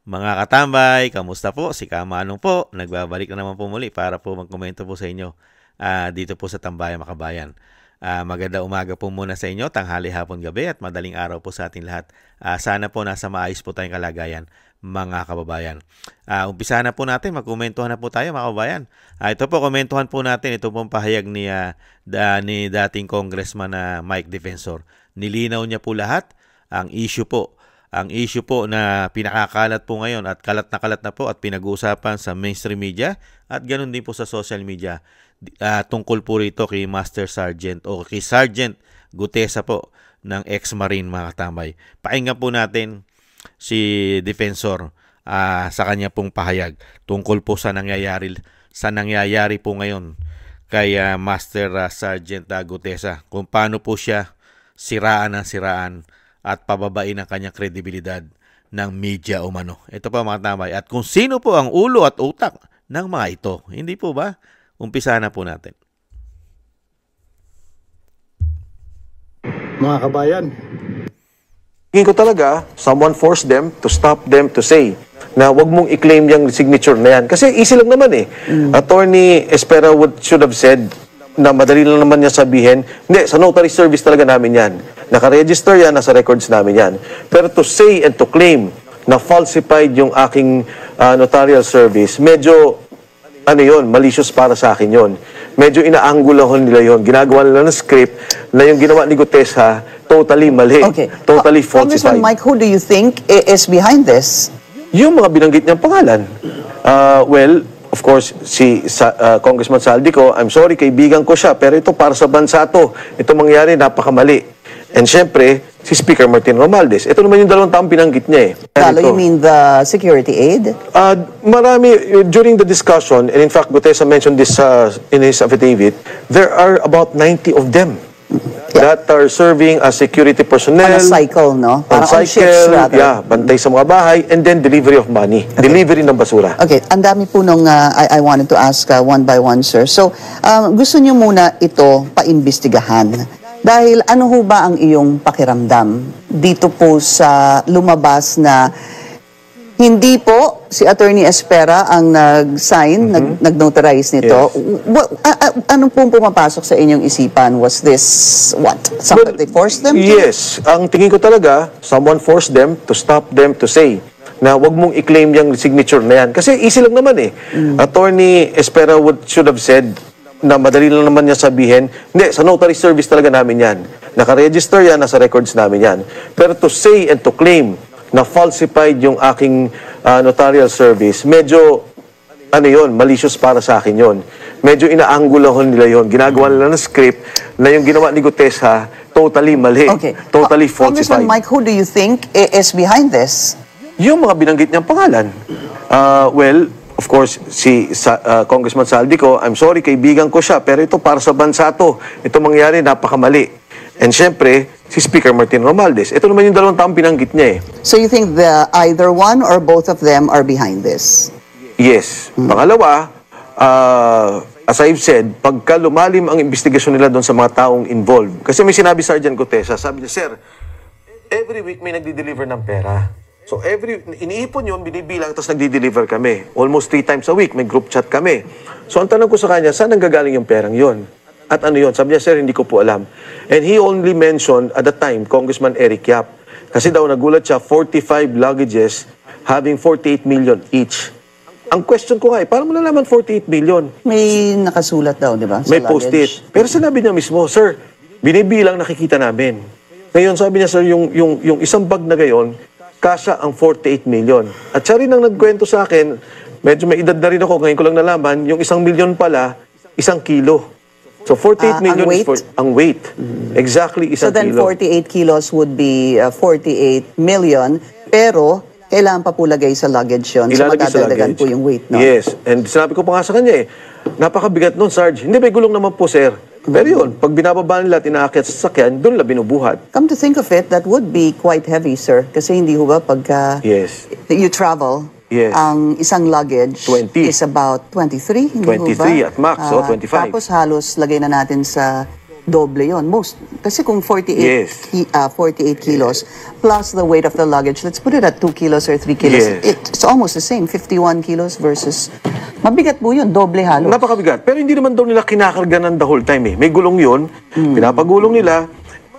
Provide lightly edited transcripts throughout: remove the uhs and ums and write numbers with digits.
Mga katambay, kamusta po? Si Kamanong po. Nagbabalik na naman po muli para po magkomento po sa inyo dito po sa Tambayan Makabayan. Maganda umaga po muna sa inyo, tanghali, hapon, gabi at madaling araw po sa ating lahat. Sana po nasa maayos po tayong kalagayan, mga kababayan. Umpisahan na po natin, magkomentuhan na po tayo mga kababayan. Ito po, komentuhan po natin, ito pong pahayag ni dating Congressman Mike Defensor. Nilinaw niya po lahat ang issue po. Ang issue po na pinakakalat po ngayon at kalat na po at pinag-uusapan sa mainstream media at ganoon din po sa social media tungkol po rito kay Master Sergeant o kay Sergeant Gutesa po ng ex-Marine, mga katambay. Pakinggan po natin si Defensor sa kanya pong pahayag tungkol po sa nangyayari po ngayon kay Master Sergeant Gutesa, kung paano po siya siraan at pababain ang kanyang kredibilidad ng media umano. Ito pa mga tambay. At kung sino po ang ulo at utak ng mga ito. Hindi po ba? Umpisa na po natin. Mga kabayan, tingin ko talaga, someone forced them to stop them to say na wag mong i-claim yung signature na yan. Kasi easy lang naman eh. Attorney Espera should have said na madali lang naman niya sabihin, hindi, sa notary service talaga namin yan. Nakaregister yan, nasa records namin yan. Pero to say and to claim na falsified yung aking notarial service, medyo, malicious para sa akin yon. Medyo inaanggulahon nila yon. Ginagawa nila ng script na yung ginawa ni Gutesa, totally mali. Okay. Totally falsified. Congressman Mike, who do you think is behind this? Yung mga binanggit niyang pangalan. Well, of course, si Congressman Saldico, I'm sorry, kaibigan ko siya, pero ito para sa bansa to. Ito mangyari, napakamali. And syempre, si Speaker Martin Romualdez. Ito naman yung dalawang taong binanggit niya eh. Lalo, you mean the security aid? Marami, during the discussion, and in fact, Gutesa mentioned this in his affidavit, there are about 90 of them that are serving as security personnel. On a cycle, no? On shifts, rather. Yeah, bantay sa mga bahay, and then delivery of money. Okay. Delivery ng basura. Okay, ang dami po nung I wanted to ask one by one, sir. So, gusto niyo muna ito paimbestigahan. Dahil ano ho ba ang iyong pakiramdam dito po sa lumabas na hindi po si Attorney Espera ang nag-sign, nag-notarize nito? Yes. Anong pong pumapasok sa inyong isipan? Was this, what? Something they forced them to? Yes. Ang tingin ko talaga, someone forced them to stop them to say na wag mong i-claim yung signature na yan. Kasi easy lang naman eh. Attorney Espera should have said na madali lang naman niya sabihin, hindi, sa notary service talaga namin yan. Nakaregister yan, nasa records namin yan. Pero to say and to claim na falsified yung aking notarial service, medyo, malicious para sa akin yon. Medyo inaanggulahon nila yon. Ginagawa nila ng script na yung ginawa ni Gutesa, totally mali. Okay. Totally falsified. Congressman Mike, who do you think is behind this? Yung mga binanggit niyang pangalan. Well, of course, si Congressman Saldico, I'm sorry, kaibigan ko siya, pero ito para sa bansa to. Ito mangyari, napakamali. And syempre, si Speaker Martin Romualdez. Ito naman yung dalawang taong binanggit niya eh. So you think either one or both of them are behind this? Yes. Pangalawa, as I've said, pagka lumalim ang investigasyon nila doon sa mga taong involved. Kasi may sinabi Sergeant Gutesa, sabi niya, Sir, every week may nagdi-deliver ng pera. So iniipon yun, binibilang, tapos nagdi-deliver kami. Almost 3 times a week, may group chat kami. So ang tanong ko sa kanya, saan nanggagaling yung perang yun? At ano yun? Sabi niya, Sir, hindi ko po alam. And he only mentioned at the time, Congressman Eric Yap. Kasi daw nagulat siya, 45 luggages having 48 million each. Ang question ko nga paano mo nalaman 48 million? May nakasulat daw, di ba? May post-it. Pero sinabi niya mismo, Sir, binibilang nakikita namin. Ngayon, sabi niya, Sir, yung isang bag na gayon, kasya ang 48 million. At siya rin ang nagkwento sa akin, medyo may edad na rin ako, ngayon ko lang nalaman, yung 1 million pala, 1 kilo. So 48 million weight? is ang weight. Exactly 1 kilo. So then 48 kilos would be 48 million, pero kailangan pa po lagay sa luggage yun. So madadagdagan po yung weight, no? Yes. And sinabi ko pa nga sa kanya napakabigat nun, Sarge. Hindi, may gulong naman po, sir. Pero yun, pag binababa nila, tinaakyat sa sasakyan, doon la binubuhat. Come to think of it, that would be quite heavy, sir. Kasi hindi ho ba pagka you travel, ang isang luggage 20. is about 23, hindi 23 ho ba? at max, 25. Tapos halos lagay na natin sa doble yon. Kasi kung 48, Yes. 48 kilos plus the weight of the luggage, let's put it at 2 kilos or 3 kilos. Yes. It's almost the same, 51 kilos versus, mabigat po yun, doble halos. Napakabigat. Pero hindi naman daw nila kinakarga ng the whole time eh. May gulong yun, pinapagulong nila.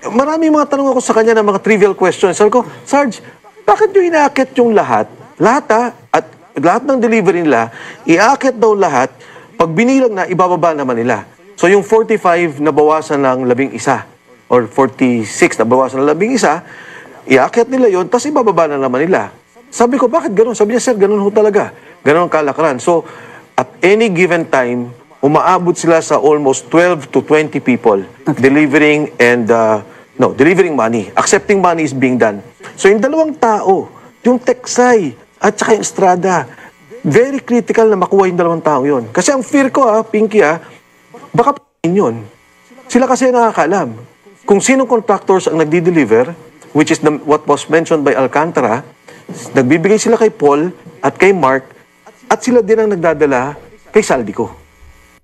Marami mga tanong ako sa kanya ng mga trivial questions. Sabi ko, Sarge, bakit nyo inaakit yung lahat? Lahat at lahat ng delivery nila, iaakit daw lahat, pag binilang na, ibababa naman nila. So yung 45 na bawasan ng 11 or 46 na bawasan ng 11, iaakit nila yon, tapos ibababa na naman nila. Sabi ko, bakit ganun? Sabi niya, sir, ganun ho talaga. Ganun ang kalakaran. So, at any given time, umaabot sila sa almost 12 to 20 people delivering delivering money. Accepting money is being done. So, yung dalawang tao, yung Teksay at saka yung Estrada, very critical na makuha yung dalawang tao yun. Kasi ang fear ko, Pinky, baka yun. Sila kasi nakakalam. Kung sinong contractors ang nagdi-deliver, which is what was mentioned by Alcantara, nagbibigay sila kay Paul at kay Mark, at sila din ang nagdadala kay Saldico.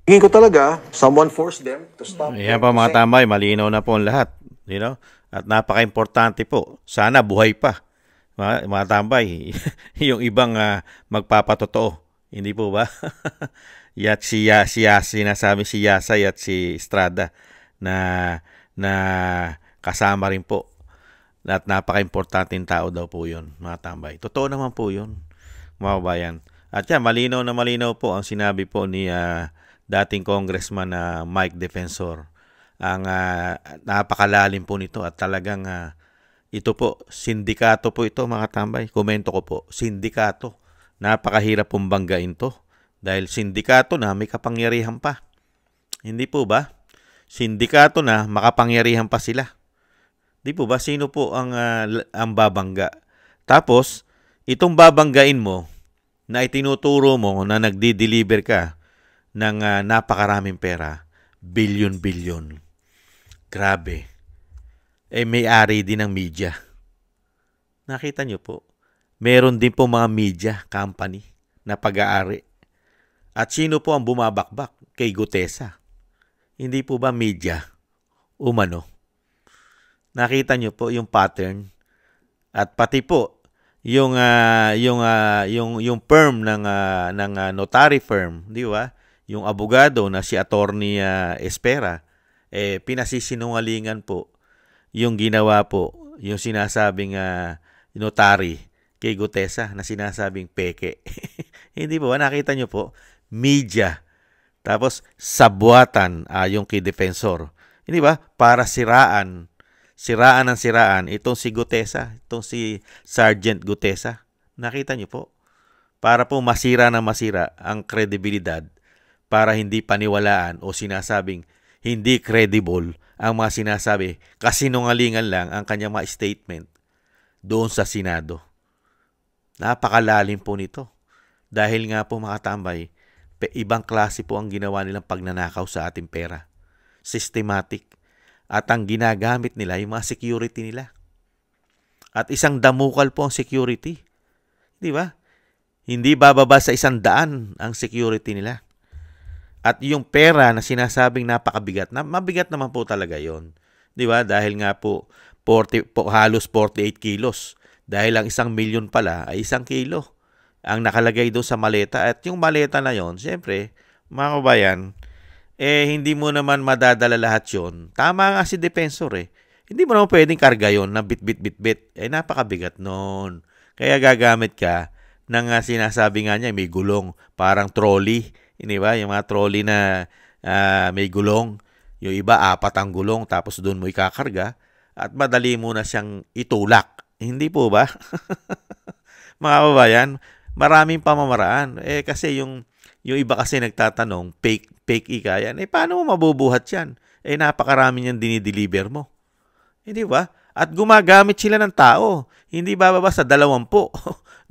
Hingin ko talaga, someone forced them to stop. Yan pa mga tambay, malinaw na po ang lahat. You know? At napaka-importante po, sana buhay pa. Mga tambay, yung ibang magpapatotoo. Hindi po ba? At sinasabi si Yasay at si Estrada na kasama rin po. At napaka-importanteng tao daw po yun, mga tambay. Totoo naman po yun, mga kabayan. At yan, malinaw na malinaw po ang sinabi po ni dating Congressman Mike Defensor. Ang napakalalim po nito at talagang ito po, sindikato po ito, mga tambay. Komento ko po, sindikato. Napakahirap pong banggain to. Dahil sindikato na may kapangyarihan pa. Hindi po ba? Sindikato na makapangyarihan pa sila. Di po ba? Sino po ang babangga? Tapos, itong babanggain mo na itinuturo mo na nagdi-deliver ka ng napakaraming pera, bilyon-bilyon. Grabe. May-ari din ng media. Nakita nyo po, meron din po mga media company na pag-aari. At sino po ang bumabakbak? Kay Gutesa. Hindi po ba media? Umano. Nakita nyo po yung pattern. At pati po yung firm ng notary firm, di ba? Yung abogado na si Attorney Espera, pinasisinungalingan po yung ginawa po, yung sinasabing notary kay Gutesa na sinasabing peke. Hindi po ba? Nakita nyo po? Media. Tapos, sabwatan yung kay Defensor. Hindi ba? Para siraan itong si Gutesa, itong si Sergeant Gutesa. Nakita nyo po? Para po masira ang kredibilidad, para hindi paniwalaan o sinasabing hindi credible ang mga sinasabi, kasinungalingan lang ang kanyang mga statement doon sa Senado. Napakalalim po nito. Dahil nga po mga tambay, ibang klase po ang ginawa nilang pagnanakaw sa ating pera. Systematic. At ang ginagamit nila, yung mga security nila. At isang damukal po ang security. Di ba? Hindi bababa sa 100 ang security nila. At yung pera na sinasabing napakabigat, mabigat naman po talaga yon. Di ba? Dahil nga po, halos 48 kilos. Dahil ang 1 milyon pala ay 1 kilo ang nakalagay doon sa maleta. At yung maleta na yon, siyempre, mga kabayan, hindi mo naman madadala lahat yon. Tama nga si Defensor Hindi mo naman pwedeng karga yon na bit. Napakabigat nun. Kaya gagamit ka ng sinasabi nga niya, may gulong, parang trolley. Hindi ba? Yung mga trolley na may gulong. Yung iba, 4 ang gulong, tapos doon mo ikakarga. At madali mo na siyang itulak. Hindi po ba? Mga kabayan, maraming pamamaraan. Kasi yung iba kasi nagtatanong, fake ika yan. Paano mo mabubuhat yan? Napakarami niyang dinideliver mo. Hindi ba? At gumagamit sila ng tao. Hindi bababa sa 20. 20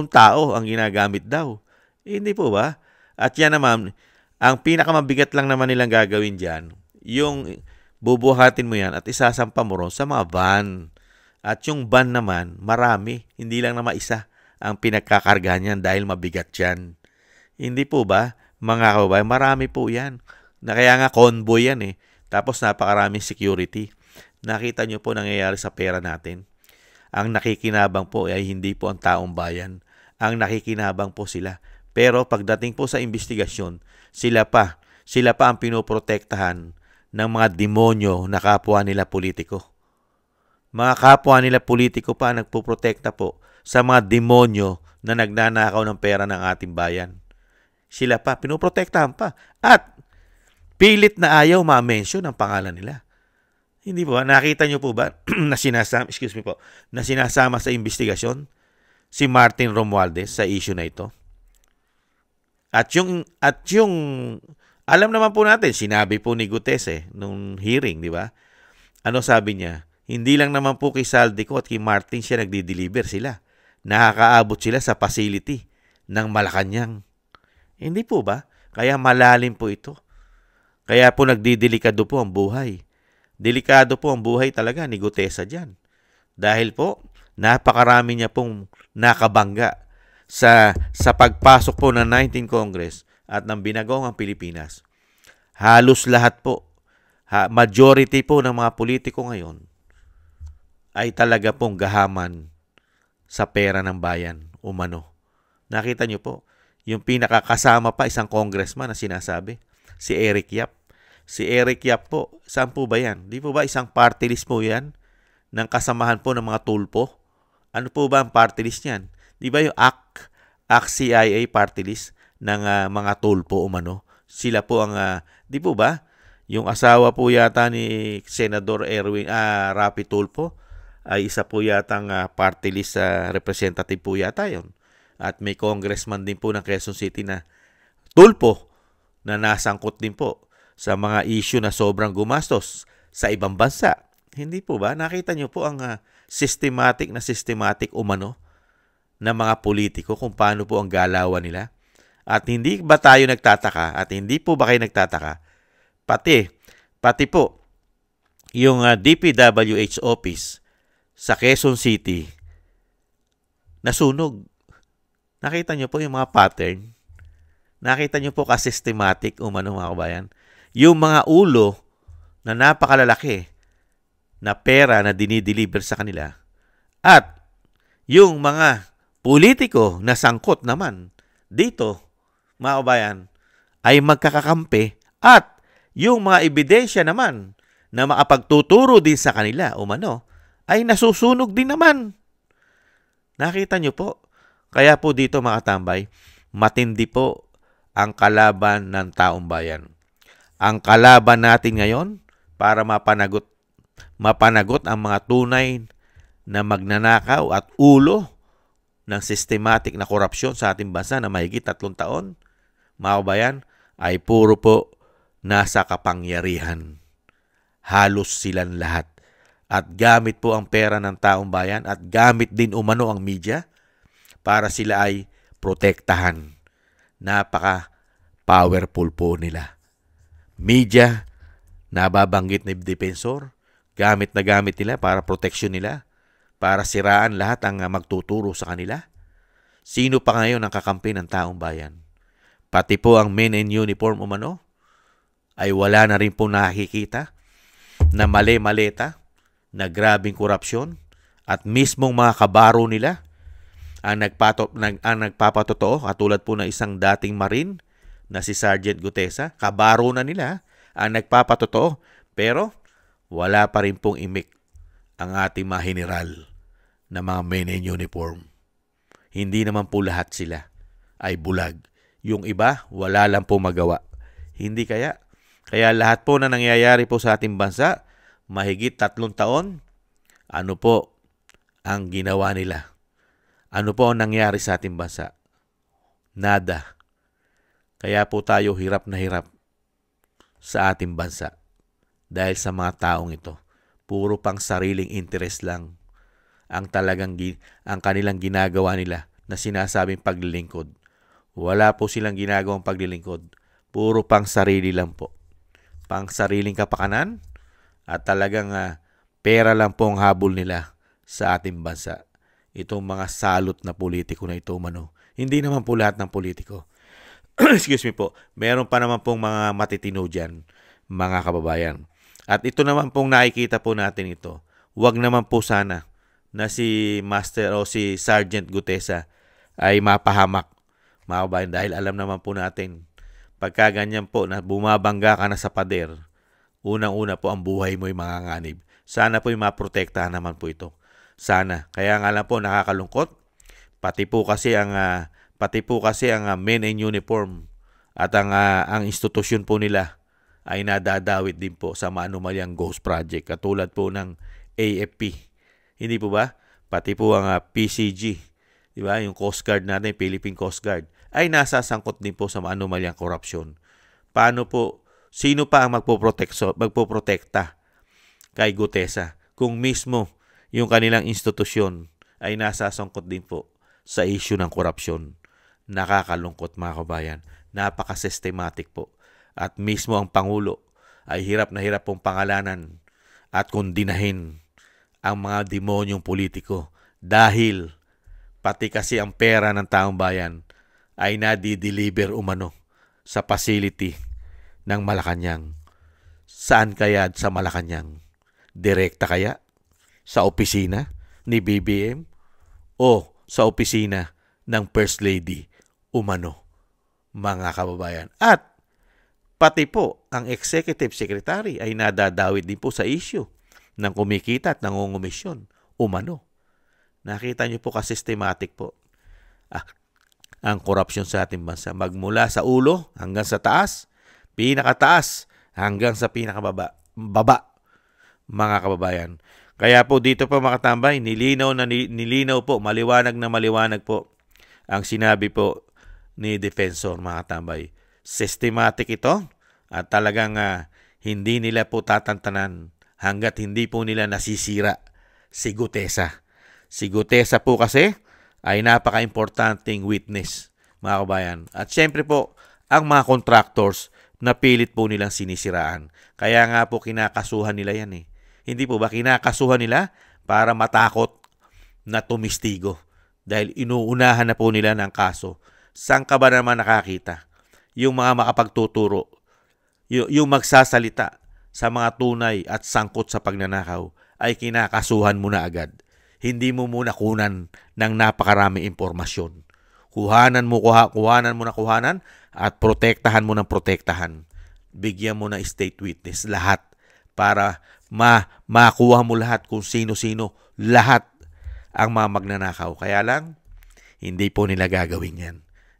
tao ang ginagamit daw. Hindi po ba? At yan naman, ang pinakamabigat lang naman nilang gagawin dyan, yung bubuhatin mo yan at isasampa mo ron sa mga van. At yung van naman, marami. Hindi lang naman isa ang pinagkakargahan yan dahil mabigat yan. Hindi po ba, mga kababayan, marami po yan. Na kaya nga convoy yan Tapos napakaraming security. Nakita nyo po nangyayari sa pera natin. Ang nakikinabang po ay hindi po ang taong bayan. Ang nakikinabang po sila. Pero pagdating po sa investigasyon, sila pa ang pinoprotektahan ng mga demonyo na kapwa nila politiko. Mga kapwa nila politiko pa nagpoprotekta po sa mga demonyo na nagnanakaw ng pera ng ating bayan. Sila pa, pinoprotektahan pa. At pilit na ayaw ma-mention ang pangalan nila. Hindi po ba? Nakita nyo po ba na sinasama sa investigasyon si Martin Romualdez sa issue na ito? At yung alam naman po natin, sinabi po ni Gutese nung hearing, di ba? Ano sabi niya? Hindi lang naman po kay Saldico at kay Martin siya nagdi-deliver sila. Nakakaabot sila sa facility ng Malacanang. Hindi po ba? Kaya malalim po ito. Kaya po nagdidelikado po ang buhay. Delikado po ang buhay talaga ni Gutesa dyan. Dahil po, napakarami niya pong nakabangga sa pagpasok po ng 19th Congress at ng binagong ang Pilipinas. Halos lahat po, majority po ng mga politiko ngayon ay talaga pong gahaman sa pera ng bayan, umano. Nakita niyo po, yung pinakakasama pa isang congressman na sinasabi, si Eric Yap. Si Eric Yap po, saan po ba yan? Di po ba isang party list po yan ng kasamahan po ng mga tulpo? Ano po ba ang party list niyan? Di ba yung CIA party list ng mga tulpo umano? Sila po ang, di po ba? Yung asawa po yata ni Senador Rapi Tulfo ay isa po yatang party list representative po yata yun. At may congressman din po ng Quezon City na tulpo na nasangkot din po sa mga issue na sobrang gumastos sa ibang bansa. Hindi po ba? Nakita nyo po ang systematic umano na mga politiko kung paano po ang galawan nila. At hindi ba tayo nagtataka at hindi po ba kayo nagtataka? Pati po yung DPWH office sa Quezon City nasunog. Nakita nyo po yung mga pattern. Nakita nyo po ka-systematic umano mga kabayan. Yung mga ulo na napakalalaki na pera na dinideliver sa kanila at yung mga politiko na sangkot naman dito, mga kabayan, ay magkakakampi at yung mga ebidensya naman na makapagtuturo din sa kanila umano ay nasusunog din naman. Nakita nyo po? Kaya po dito mga tambay, matindi po ang kalaban ng taong bayan. Ang kalaban natin ngayon para mapanagot ang mga tunay na magnanakaw at ulo ng systematic na korupsyon sa ating bansa na mahigit 3 taon, mga kabayan, ay puro po nasa kapangyarihan. Halos silang lahat. At gamit po ang pera ng taong bayan at gamit din umano ang media para sila ay protektahan. Napaka-powerful po nila. Media, nababanggit na defensor, gamit na gamit nila para proteksyon nila, para siraan lahat ang magtuturo sa kanila. Sino pa ngayon ang kakampi ng taong bayan? Pati po ang men in uniform umano ay wala na rin po nakikita na mali-maleta, na grabing korupsyon at mismong mga kabaro nila ang nagpapatotoo katulad po ng isang dating Marine na si Sergeant Gutesa. Kabaro na nila ang nagpapatotoo pero wala pa rin pong imik ang ating mga general na mga men in uniform. Hindi naman po lahat sila ay bulag. Yung iba, wala lang po magawa. Hindi kaya? Kaya lahat po na nangyayari po sa ating bansa, mahigit 3 taon, ano po ang ginawa nila? Ano po ang nangyari sa ating bansa? Nada. Kaya po tayo hirap na hirap sa ating bansa. Dahil sa mga taong ito, puro pang sariling interest lang ang kanilang ginagawa nila na sinasabing paglilingkod. Wala po silang ginagawang paglilingkod. Puro pang sarili lang po. Pang sariling kapakanan at talagang pera lang po ang habol nila sa ating bansa. Itong mga salot na politiko na ito umano. Hindi naman po lahat ng politiko. Excuse me po. Meron pa naman pong mga matitino dyan, mga kababayan. At ito naman pong nakikita po natin ito, wag naman po sana na si Master o si Sergeant Gutesa ay mapahamak, mga kabayan, dahil alam naman po natin, pagka ganyan po na bumabangga ka na sa pader, unang-una po ang buhay mo ay manganganib. Sana po maprotektahan naman po ito. Sana. Kaya nga lang po nakakalungkot, pati po kasi ang men in uniform at ang institusyon po nila ay nadadawit din po sa maanumalyang ghost project katulad po ng AFP. Hindi po ba? Pati po ang PCG, di ba? Yung Coast Guard natin, Philippine Coast Guard, ay nasasangkot din po sa maanumalyang korupsyon. Paano po, sino pa ang magpoprotekta kay Gutesa kung mismo yung kanilang institusyon ay nasasangkot din po sa issue ng korupsyon? Nakakalungkot, mga kabayan. Napaka-systematic po. At mismo ang Pangulo ay hirap na hirap pong pangalanan at kondinahin ang mga demonyong politiko dahil pati kasi ang pera ng taong bayan ay nadi-deliver umano sa facility ng Malacanang. Saan kaya sa Malacanang? Direkta kaya sa opisina ni BBM o sa opisina ng First Lady umano, mga kababayan? At pati po ang Executive Secretary ay nadadawit din po sa issue ng kumikita at nangungumisyon umano. Nakita niyo po ka-systematic po ang korupsyon sa ating bansa. Magmula sa ulo hanggang sa taas, pinakataas hanggang sa pinakababa, mga kababayan. Kaya po dito po, mga katambay, nilinaw po, maliwanag na maliwanag po ang sinabi po ni Defensor, mga katambay. Systematic ito at talagang hindi nila po tatantanan hanggat hindi po nila nasisira si Gutesa. Si Gutesa po kasi ay napaka-importanting witness, mga kabayan. At syempre po, ang mga contractors na pilit po nilang sinisiraan. Kaya nga po kinakasuhan nila yan eh. Hindi po ba kinakasuhan nila para matakot na tumistigo? Dahil inuunahan na po nila ng kaso. Saan ka ba naman nakakita? Yung mga makapagtuturo, yung magsasalita sa mga tunay at sangkot sa pagnanakaw ay kinakasuhan mo na agad. Hindi mo muna kunan ng napakarami impormasyon. Kuhanan mo at protektahan mo ng protektahan. Bigyan mo na state witness lahat para makuha mo lahat kung sino-sino, lahat ang mga magnanakaw. Kaya lang, hindi po nila gagawin yan.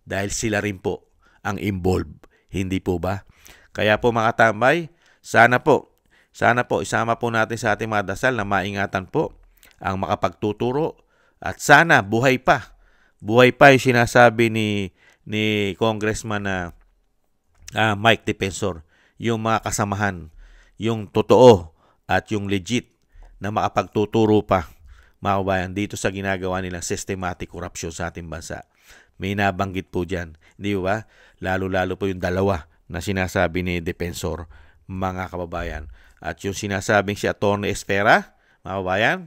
Dahil sila rin po ang involved. Hindi po ba? Kaya po, mga tambay, sana po, isama po natin sa ating mga dasal na maingatan po ang makapagtuturo at sana buhay pa yung sinasabi ni Congressman Mike Defensor, yung mga kasamahan, yung totoo at yung legit na makapagtuturo pa, mga kabayan, dito sa ginagawa nilang systematic corruption sa ating bansa. May nabanggit po dyan, di ba? Lalo-lalo po yung dalawa na sinasabi ni Defensor, mga kababayan. At yung sinasabing si Atty. Espera, mga kababayan,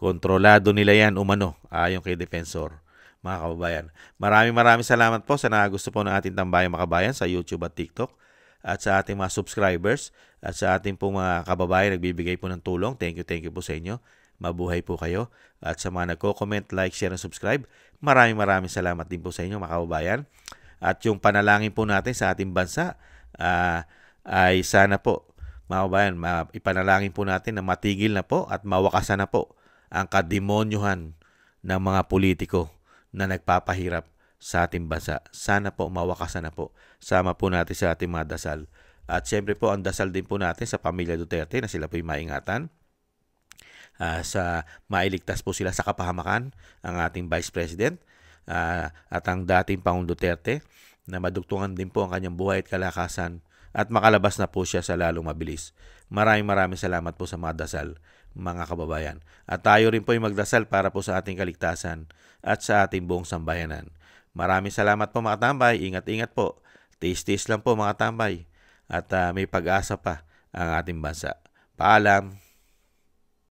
kontrolado nila yan umano, ayon kay Defensor, mga kababayan. Maraming salamat po sa nagusto po ng ating tambayang mga kababayan sa YouTube at TikTok at sa ating mga subscribers at sa ating pong mga kababayan nagbibigay po ng tulong. Thank you po sa inyo. Mabuhay po kayo. At sa mga nagko-comment, like, share, and subscribe, maraming salamat din po sa inyo, mga kababayan. At yung panalangin po natin sa ating bansa ay sana po, mga kababayan, ipanalangin po natin na matigil na po at mawakasan na po ang kademonyuhan ng mga politiko na nagpapahirap sa ating bansa. Sana po mawakasan na po. Sama po natin sa ating mga dasal. At siyempre po, ang dasal din po natin sa pamilya Duterte na sila po yung maingatan. Sa mailigtas po sila sa kapahamakan ang ating Vice President at ang dating Pangulong Duterte na madugtungan din po ang kanyang buhay at kalakasan at makalabas na po siya sa lalong mabilis. Maraming salamat po sa mga dasal, mga kababayan. At tayo rin po yung magdasal para po sa ating kaligtasan at sa ating buong sambayanan. Maraming salamat po, mga tambay. Ingat po. Tiis-tiis lang po, mga tambay. At may pag-asa pa ang ating bansa. Paalam.